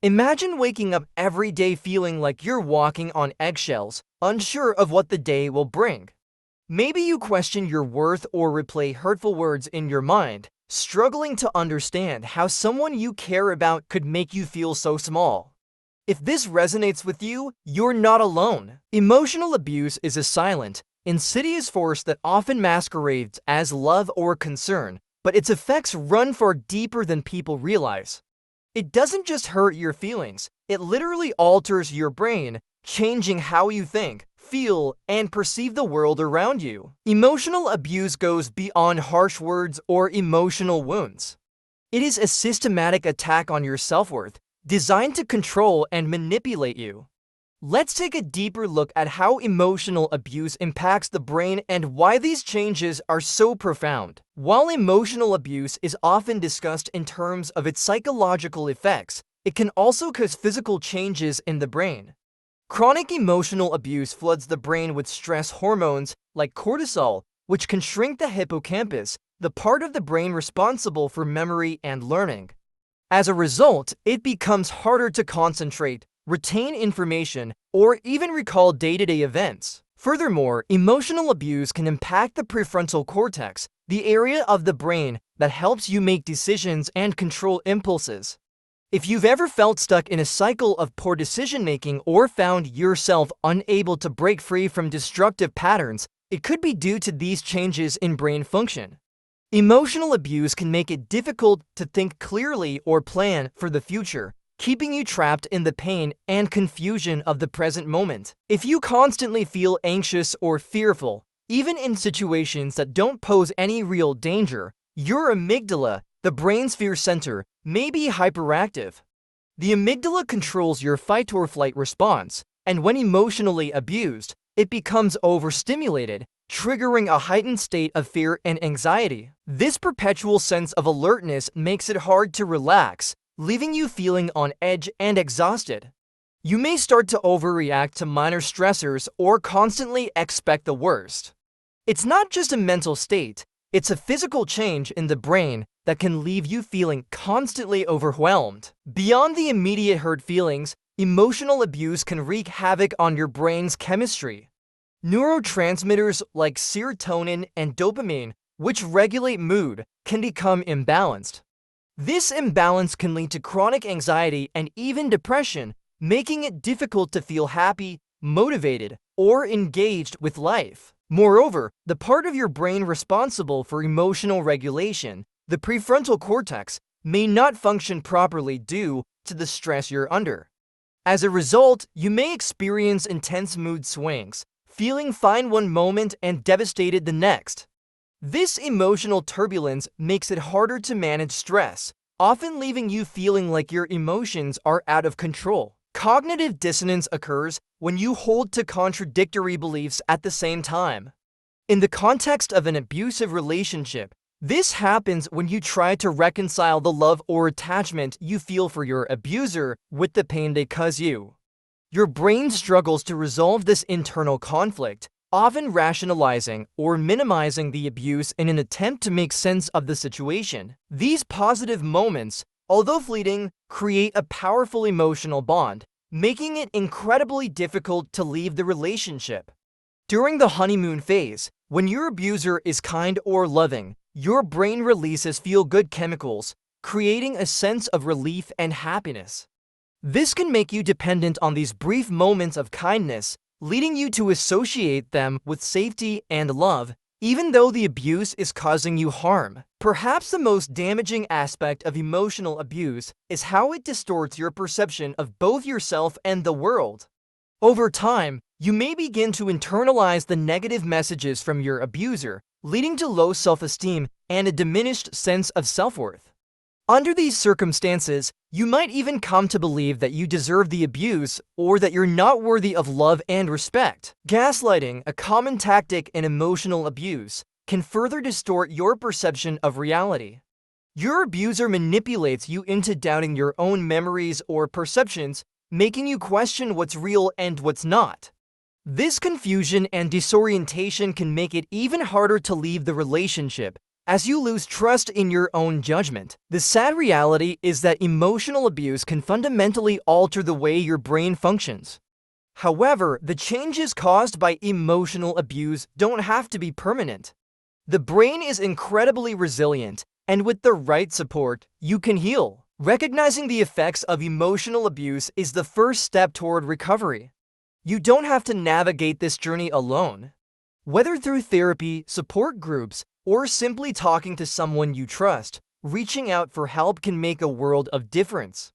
Imagine waking up every day feeling like you're walking on eggshells, unsure of what the day will bring. Maybe you question your worth or replay hurtful words in your mind, struggling to understand how someone you care about could make you feel so small. If this resonates with you, you're not alone. Emotional abuse is a silent, insidious force that often masquerades as love or concern, but its effects run far deeper than people realize. It doesn't just hurt your feelings, it literally alters your brain, changing how you think, feel, and perceive the world around you. Emotional abuse goes beyond harsh words or emotional wounds. It is a systematic attack on your self-worth, designed to control and manipulate you. Let's take a deeper look at how emotional abuse impacts the brain and why these changes are so profound. While emotional abuse is often discussed in terms of its psychological effects, it can also cause physical changes in the brain. Chronic emotional abuse floods the brain with stress hormones like cortisol, which can shrink the hippocampus, the part of the brain responsible for memory and learning. As a result, it becomes harder to concentrate, retain information, or even recall day-to-day events. Furthermore, emotional abuse can impact the prefrontal cortex, the area of the brain that helps you make decisions and control impulses. If you've ever felt stuck in a cycle of poor decision-making or found yourself unable to break free from destructive patterns, it could be due to these changes in brain function. Emotional abuse can make it difficult to think clearly or plan for the future, keeping you trapped in the pain and confusion of the present moment. If you constantly feel anxious or fearful, even in situations that don't pose any real danger, your amygdala, the brain's fear center, may be hyperactive. The amygdala controls your fight-or-flight response, and when emotionally abused, it becomes overstimulated, triggering a heightened state of fear and anxiety. This perpetual sense of alertness makes it hard to relax, leaving you feeling on edge and exhausted. You may start to overreact to minor stressors or constantly expect the worst. It's not just a mental state, it's a physical change in the brain that can leave you feeling constantly overwhelmed. Beyond the immediate hurt feelings, emotional abuse can wreak havoc on your brain's chemistry. Neurotransmitters like serotonin and dopamine, which regulate mood, can become imbalanced. This imbalance can lead to chronic anxiety and even depression, making it difficult to feel happy, motivated, or engaged with life. Moreover, the part of your brain responsible for emotional regulation, the prefrontal cortex, may not function properly due to the stress you're under. As a result, you may experience intense mood swings, feeling fine one moment and devastated the next. This emotional turbulence makes it harder to manage stress, often leaving you feeling like your emotions are out of control. Cognitive dissonance occurs when you hold to contradictory beliefs at the same time. In the context of an abusive relationship, this happens when you try to reconcile the love or attachment you feel for your abuser with the pain they cause you. Your brain struggles to resolve this internal conflict, often rationalizing or minimizing the abuse in an attempt to make sense of the situation. These positive moments, although fleeting, create a powerful emotional bond, making it incredibly difficult to leave the relationship. During the honeymoon phase, when your abuser is kind or loving, your brain releases feel-good chemicals, creating a sense of relief and happiness. This can make you dependent on these brief moments of kindness, leading you to associate them with safety and love, even though the abuse is causing you harm. Perhaps the most damaging aspect of emotional abuse is how it distorts your perception of both yourself and the world. Over time, you may begin to internalize the negative messages from your abuser, leading to low self-esteem and a diminished sense of self-worth. Under these circumstances, you might even come to believe that you deserve the abuse or that you're not worthy of love and respect. Gaslighting, a common tactic in emotional abuse, can further distort your perception of reality. Your abuser manipulates you into doubting your own memories or perceptions, making you question what's real and what's not. This confusion and disorientation can make it even harder to leave the relationship, as you lose trust in your own judgment. The sad reality is that emotional abuse can fundamentally alter the way your brain functions. However, the changes caused by emotional abuse don't have to be permanent. The brain is incredibly resilient, and with the right support, you can heal. Recognizing the effects of emotional abuse is the first step toward recovery. You don't have to navigate this journey alone. Whether through therapy, support groups, or simply talking to someone you trust, reaching out for help can make a world of difference.